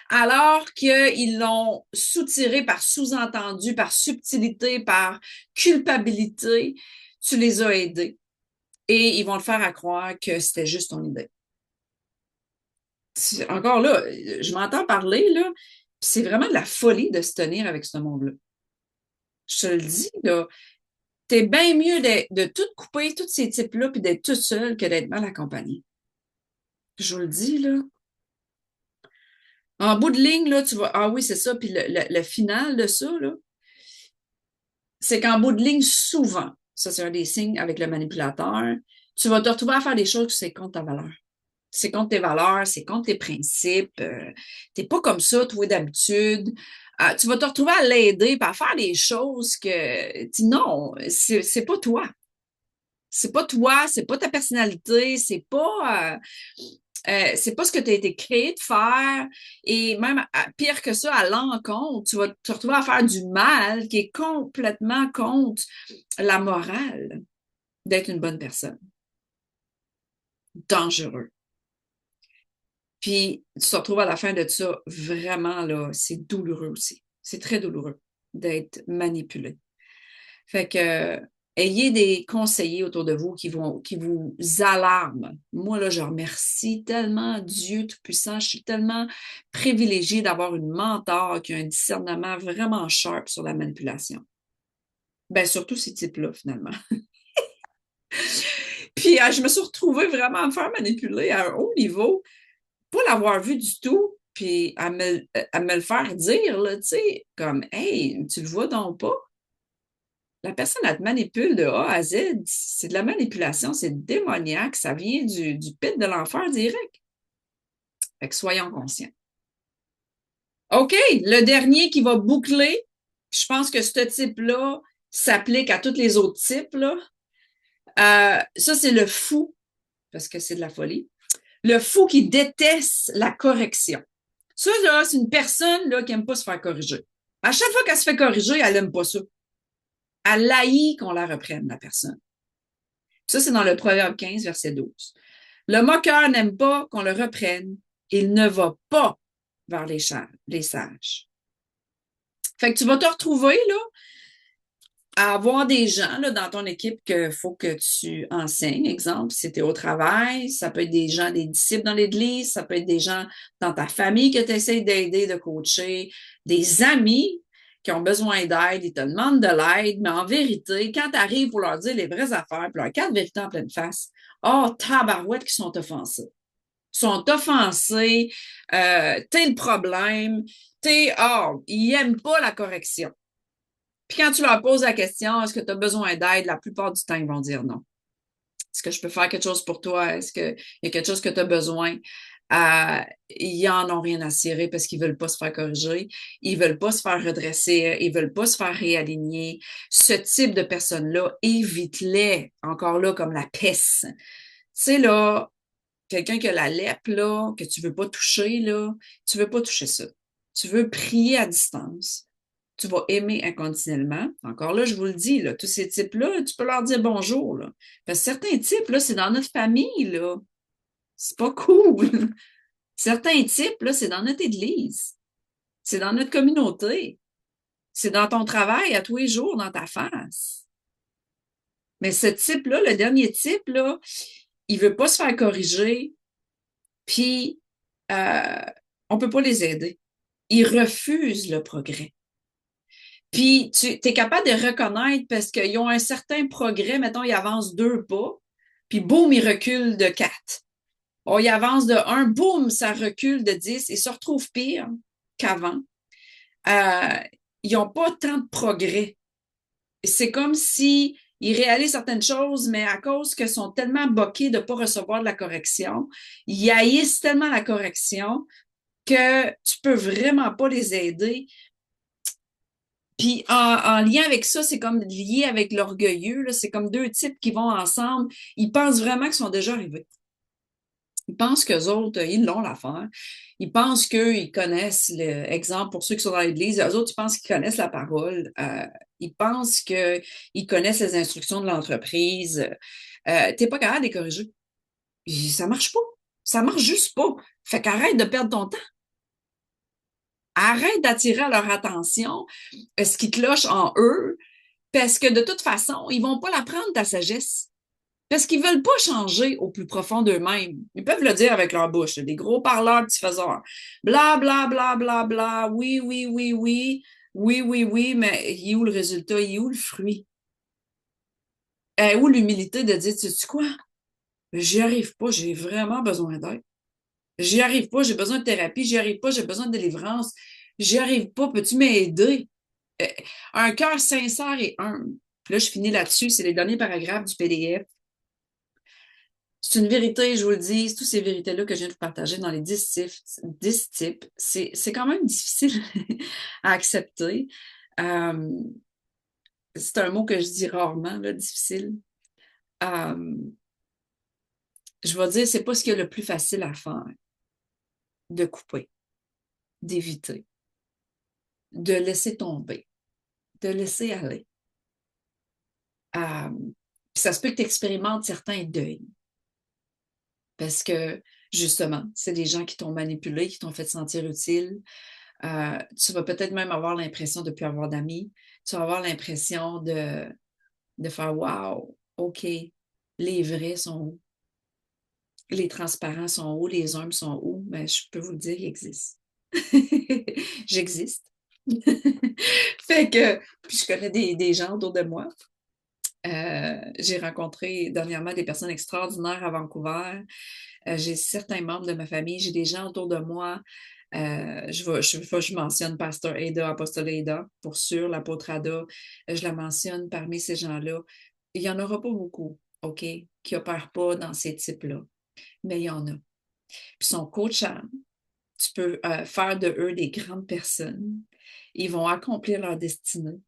Alors qu'ils l'ont soutiré par sous-entendu, par subtilité, par culpabilité, tu les as aidés. Et ils vont te faire à croire que c'était juste ton idée. Encore là, je m'entends parler, là, c'est vraiment de la folie de se tenir avec ce monde-là. Je te le dis, là, t'es bien mieux de tout couper, tous ces types-là, puis d'être tout seul que d'être mal accompagné. Je vous le dis, là. En bout de ligne, là, tu vas. Ah oui, c'est ça. Puis le final de ça, là, c'est qu'en bout de ligne, souvent, ça, c'est un des signes avec le manipulateur, tu vas te retrouver à faire des choses que c'est contre ta valeur. C'est contre tes valeurs, c'est contre tes principes. T'es pas comme ça, toi, d'habitude. Tu vas te retrouver à l'aider, à faire des choses que, non, c'est pas toi. C'est pas toi, c'est pas ta personnalité, c'est pas ce que tu as été créé de faire. Et même pire que ça, à l'encontre, tu vas te retrouver à faire du mal qui est complètement contre la morale d'être une bonne personne. Dangereux. Puis tu te retrouves à la fin de ça, vraiment, là, c'est douloureux aussi. C'est très douloureux d'être manipulé. Fait que ayez des conseillers autour de vous qui vous alarment. Moi, là, je remercie tellement Dieu Tout-Puissant. Je suis tellement privilégiée d'avoir une mentor qui a un discernement vraiment sharp sur la manipulation. Ben, surtout ces types-là, finalement. Puis, je me suis retrouvée vraiment à me faire manipuler à un haut niveau, pas l'avoir vu du tout, puis à me le faire dire, là, tu sais, comme, hey, tu le vois donc pas? La personne, elle te manipule de A à Z. C'est de la manipulation, c'est démoniaque. Ça vient du pit de l'enfer direct. Fait que soyons conscients. OK, le dernier qui va boucler, je pense que ce type-là s'applique à tous les autres types, là. Ça, c'est le fou, parce que c'est de la folie. Le fou qui déteste la correction. Ça, là, c'est une personne là, qui n'aime pas se faire corriger. À chaque fois qu'elle se fait corriger, elle n'aime pas ça. Elle haït qu'on la reprenne, la personne. Ça, c'est dans le Proverbe 15, verset 12. Le moqueur n'aime pas qu'on le reprenne. Il ne va pas vers les sages. Fait que tu vas te retrouver, là, à avoir des gens là, dans ton équipe qu'il faut que tu enseignes. Exemple, si tu es au travail, ça peut être des gens, des disciples dans l'église, ça peut être des gens dans ta famille que tu essaies d'aider, de coacher, des amis qui ont besoin d'aide, ils te demandent de l'aide, mais en vérité, quand tu arrives pour leur dire les vraies affaires, pour leur quatre vérités en pleine face, oh, tabarouette qui sont offensés. Sont offensés, t'es le problème, ils aiment pas la correction. Puis quand tu leur poses la question, est-ce que tu as besoin d'aide, la plupart du temps, ils vont dire non. Est-ce que je peux faire quelque chose pour toi? Est-ce qu'il y a quelque chose que tu as besoin? Ils en ont rien à cirer parce qu'ils veulent pas se faire corriger, ils veulent pas se faire redresser, ils veulent pas se faire réaligner. Ce type de personnes-là, évite-les, encore là, comme la peste. Tu sais, là, quelqu'un qui a la lèpre, là, que tu veux pas toucher, là, tu veux pas toucher ça. Tu veux prier à distance. Tu vas aimer inconditionnellement. Encore là, je vous le dis, là, tous ces types-là, tu peux leur dire bonjour, là. Parce que certains types, là, c'est dans notre famille, là. C'est pas cool. Certains types, là, c'est dans notre église. C'est dans notre communauté. C'est dans ton travail à tous les jours, dans ta face. Mais ce type-là, le dernier type, là, il veut pas se faire corriger, puis on peut pas les aider. Ils refusent le progrès. Puis tu es capable de reconnaître parce qu'ils ont un certain progrès, mettons, ils avancent 2 pas, puis boum, ils reculent de 4. Oh, ils avancent de 1, boum, ça recule de 10 et se retrouvent pire qu'avant. Euh, ils n'ont pas tant de progrès. C'est comme si ils réalisent certaines choses, mais à cause qu'ils sont tellement boqués de ne pas recevoir de la correction, ils haïssent tellement la correction que tu peux vraiment pas les aider. Puis en lien avec ça, c'est comme lié avec l'orgueilleux, là, c'est comme deux types qui vont ensemble. Ils pensent vraiment qu'ils sont déjà arrivés. Ils pensent qu'eux autres, ils l'ont l'affaire. Ils pensent qu'ils connaissent l'exemple pour ceux qui sont dans l'Église. Eux autres, ils pensent qu'ils connaissent la parole. Ils pensent qu'ils connaissent les instructions de l'entreprise. T'es pas capable de les corriger. Ça marche pas. Ça marche juste pas. Fait qu'arrête de perdre ton temps. Arrête d'attirer leur attention ce qui cloche en eux, parce que de toute façon, ils vont pas l'apprendre ta sagesse. Parce qu'ils veulent pas changer au plus profond d'eux-mêmes. Ils peuvent le dire avec leur bouche, des gros parleurs petits faiseurs. Bla, bla, bla, bla, bla, oui, oui, oui, oui, oui, oui, oui, mais il est où le résultat? Il est où le fruit? Où l'humilité de dire, tu sais quoi? J'y arrive pas, j'ai vraiment besoin d'aide. J'y arrive pas, j'ai besoin de thérapie, j'y arrive pas, j'ai besoin de délivrance. J'y arrive pas, peux-tu m'aider? Euh, un cœur sincère et humble. Puis là, je finis là-dessus, c'est les derniers paragraphes du PDF. C'est une vérité, je vous le dis, toutes ces vérités-là que je viens de vous partager dans les 10 types, c'est quand même difficile à accepter. Euh, c'est un mot que je dis rarement, là, difficile. Euh, je vais dire, c'est pas ce qui est le plus facile à faire, de couper, d'éviter, de laisser tomber, de laisser aller. Puis ça se peut que tu expérimentes certains deuils. Parce que, justement, c'est des gens qui t'ont manipulé, qui t'ont fait sentir utile. Tu vas peut-être même avoir l'impression de ne plus avoir d'amis. Tu vas avoir l'impression de faire wow, OK, les vrais sont où? Les transparents sont où? Les humbles sont où? Ben, je peux vous le dire, ils existent. J'existe. Fait que, puis je connais des gens autour de moi. J'ai rencontré dernièrement des personnes extraordinaires à Vancouver. J'ai certains membres de ma famille, j'ai des gens autour de moi. Je mentionne Pasteur Ada, Apostole Ada, pour sûr, l'apôtre Ada. Je la mentionne parmi ces gens-là. Il n'y en aura pas beaucoup, OK, qui n'opèrent pas dans ces types-là, mais il y en a. Puis ils sont coachants. Tu peux faire de eux des grandes personnes. Ils vont accomplir leur destinée.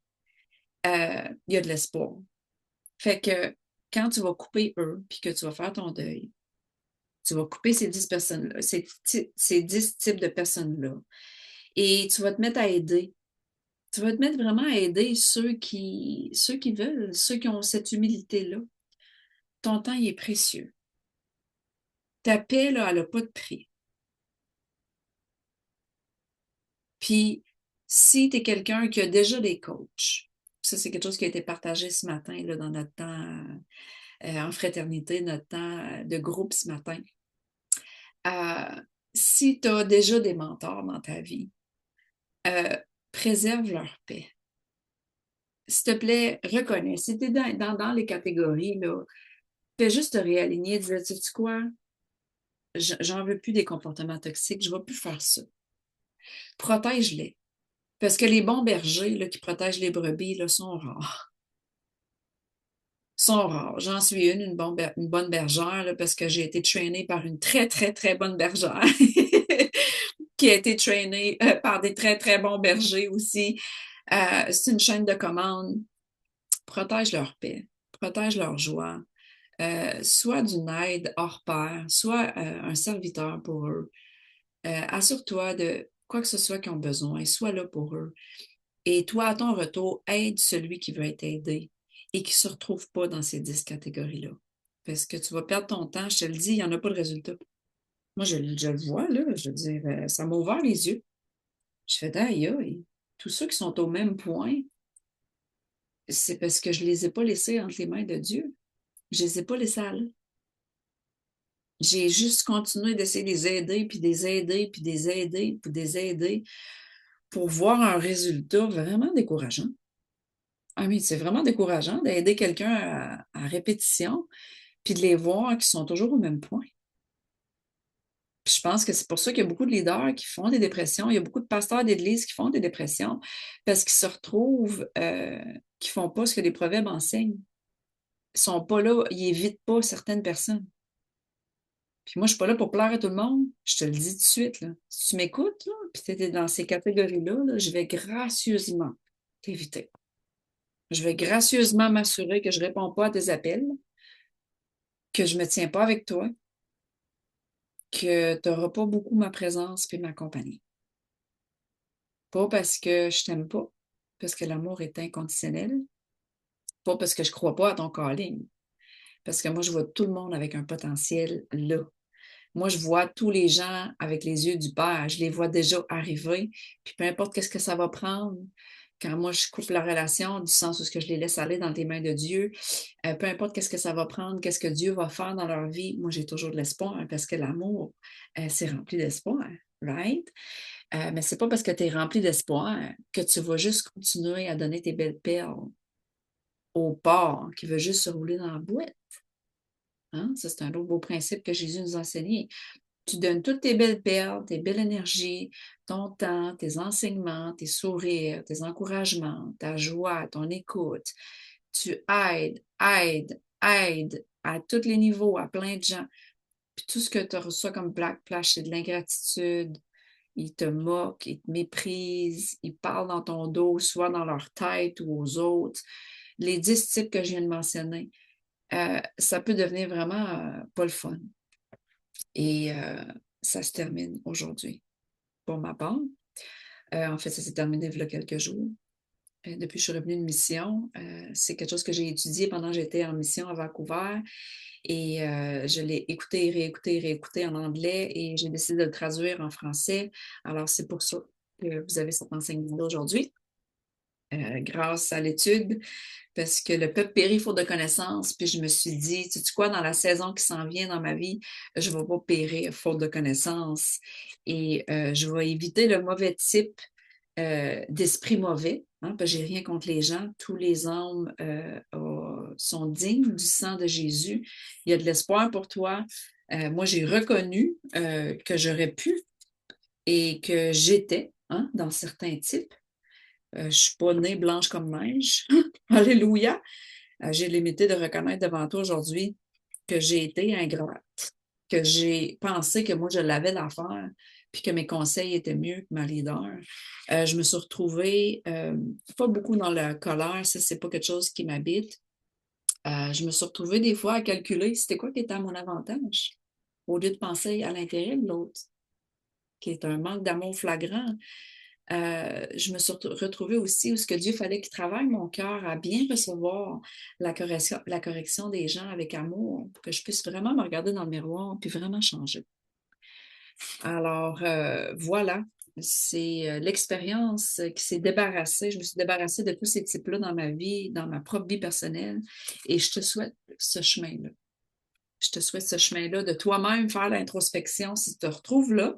Il y a de l'espoir. Fait que quand tu vas couper eux, puis que tu vas faire ton deuil, tu vas couper ces 10 personnes-là, ces 10 types de personnes-là. Et tu vas te mettre à aider. Tu vas te mettre vraiment à aider ceux qui veulent, ceux qui ont cette humilité-là. Ton temps, il est précieux. Ta paix, là, elle n'a pas de prix. Puis, si tu es quelqu'un qui a déjà des coachs, Ça, c'est quelque chose qui a été partagé ce matin là, dans notre temps en fraternité, notre temps de groupe ce matin. Si tu as déjà des mentors dans ta vie, préserve leur paix. S'il te plaît, reconnais. Si tu es dans les catégories, là, fais juste te réaligner, dire, tu sais quoi, j'en veux plus des comportements toxiques, je ne vais plus faire ça. Protège-les. Parce que les bons bergers là, qui protègent les brebis là, sont rares. Sont rares. J'en suis une bonne bergère, là, parce que j'ai été traînée par une très, très, très bonne bergère qui a été traînée par des très, très bons bergers aussi. C'est une chaîne de commande. Protège leur paix, protège leur joie. Soit d'une aide hors pair, soit un serviteur pour eux. Assure-toi de quoi que ce soit qu'ils ont besoin, sois là pour eux. Et toi, à ton retour, aide celui qui veut être aidé et qui ne se retrouve pas dans ces 10 catégories-là. Parce que tu vas perdre ton temps, je te le dis, il n'y en a pas de résultat. Moi, je le vois, là, je veux dire, ça m'a ouvert les yeux. Je fais d'ailleurs, tous ceux qui sont au même point, c'est parce que je ne les ai pas laissés entre les mains de Dieu. Je ne les ai pas laissés aller. J'ai juste continué d'essayer de les aider, puis de les aider, puis de les aider, puis de les aider pour voir un résultat vraiment décourageant. Ah oui, c'est vraiment décourageant d'aider quelqu'un à répétition, puis de les voir qui sont toujours au même point. Puis je pense que c'est pour ça qu'il y a beaucoup de leaders qui font des dépressions. Il y a beaucoup de pasteurs d'église qui font des dépressions parce qu'ils se retrouvent, qui font pas ce que les proverbes enseignent. Ils sont pas là, ils évitent pas certaines personnes. Puis moi, je suis pas là pour plaire à tout le monde. Je te le dis tout de suite, là. Si tu m'écoutes, là, puis tu es dans ces catégories-là, là, je vais gracieusement t'éviter. Je vais gracieusement m'assurer que je réponds pas à tes appels, que je me tiens pas avec toi, que tu n'auras pas beaucoup ma présence puis ma compagnie. Pas parce que je t'aime pas, parce que l'amour est inconditionnel, pas parce que je crois pas à ton calling, parce que moi, je vois tout le monde avec un potentiel là. Moi, je vois tous les gens avec les yeux du Père. Je les vois déjà arriver. Puis peu importe qu'est-ce que ça va prendre, quand moi, je coupe la relation, du sens où ce que je les laisse aller dans les mains de Dieu, peu importe qu'est-ce que ça va prendre, qu'est-ce que Dieu va faire dans leur vie, moi, j'ai toujours de l'espoir, hein, parce que l'amour, c'est rempli d'espoir, right? Mais c'est pas parce que tu es rempli d'espoir que tu vas juste continuer à donner tes belles perles au porc qui veut juste se rouler dans la boîte. Hein? Ça, c'est un autre beau principe que Jésus nous a enseigné. Tu donnes toutes tes belles perles, tes belles énergies, ton temps, tes enseignements, tes sourires, tes encouragements, ta joie, ton écoute. Tu aides à tous les niveaux, à plein de gens. Puis tout ce que tu reçois comme black flash, c'est de l'ingratitude. Ils te moquent, ils te méprisent, ils parlent dans ton dos, soit dans leur tête ou aux autres. Les 10 types que je viens de mentionner, ça peut devenir vraiment pas le fun. Et ça se termine aujourd'hui. Pour ma part, en fait, ça s'est terminé il y a quelques jours. Depuis que je suis revenue de mission, c'est quelque chose que j'ai étudié pendant que j'étais en mission à Vancouver. Et je l'ai écouté, réécouté, réécouté en anglais et j'ai décidé de le traduire en français. Alors, c'est pour ça que vous avez cet enseignement aujourd'hui, grâce à l'étude, parce que le peuple périt faute de connaissances. Puis je me suis dit, tu sais quoi, dans la saison qui s'en vient dans ma vie, je ne vais pas périr faute de connaissances. Et je vais éviter le mauvais type d'esprit mauvais, hein, parce que j'ai rien contre les gens. Tous les hommes sont dignes du sang de Jésus. Il y a de l'espoir pour toi. Moi, j'ai reconnu que j'aurais pu et que j'étais, hein, dans certains types. Je ne suis pas née blanche comme neige. Alléluia. J'ai limité de reconnaître devant toi aujourd'hui que j'ai été ingrate, que j'ai pensé que moi, je l'avais l'affaire, puis que mes conseils étaient mieux que ma leader. Je me suis retrouvée pas beaucoup dans la colère, ça, c'est pas quelque chose qui m'habite. Je me suis retrouvée des fois à calculer c'était quoi qui était à mon avantage, au lieu de penser à l'intérêt de l'autre, qui est un manque d'amour flagrant. Je me suis retrouvée aussi où ce que Dieu fallait qu'il travaille mon cœur à bien recevoir la correction des gens avec amour pour que je puisse vraiment me regarder dans le miroir puis vraiment changer. Alors, voilà. c'est l'expérience qui s'est débarrassée. Je me suis débarrassée de tous ces types-là dans ma vie, dans ma propre vie personnelle. Et je te souhaite ce chemin-là. Je te souhaite ce chemin-là de toi-même faire l'introspection si tu te retrouves là.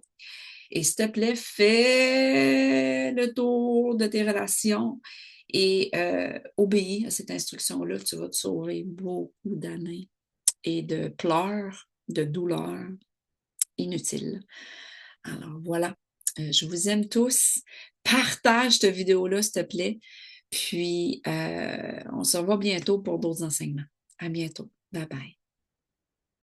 Et s'il te plaît, fais le tour de tes relations et obéis à cette instruction-là. Tu vas te sauver beaucoup d'années et de pleurs, de douleurs inutiles. Alors voilà, je vous aime tous. Partage cette vidéo-là, s'il te plaît. Puis, on se revoit bientôt pour d'autres enseignements. À bientôt. Bye bye.